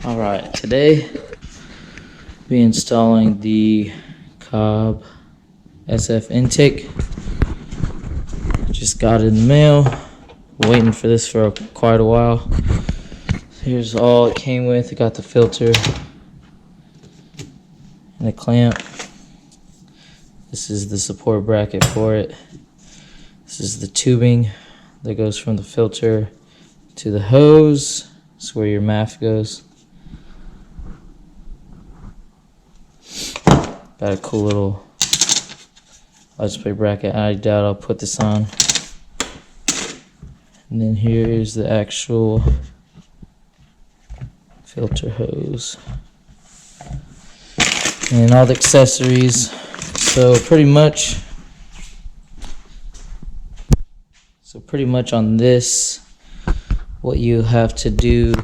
Alright, today we're installing the Cobb SF intake. Just got it in the mail. Waiting for this for quite a while. Here's all it came with. It got the filter and a clamp. This is the support bracket for it. This is the tubing that goes from the filter to the hose. That's where your MAF goes. Got a cool little license plate bracket. I doubt I'll put this on. And then here is the actual filter hose. And all the accessories. So pretty much on this, what you have to do,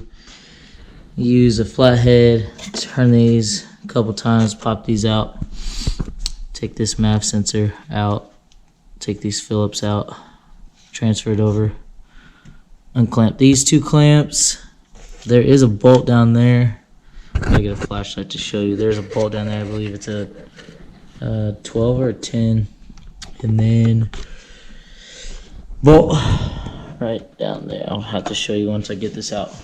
use a flathead, turn these a couple times, pop these out, take this MAF sensor out, take these Phillips out, transfer it over, unclamp these two clamps. There is a bolt down there. I'm gonna get a flashlight to show you. There's a bolt down there. I believe it's a 12 or a 10, and then bolt right down there. I'll have to show you once I get this out.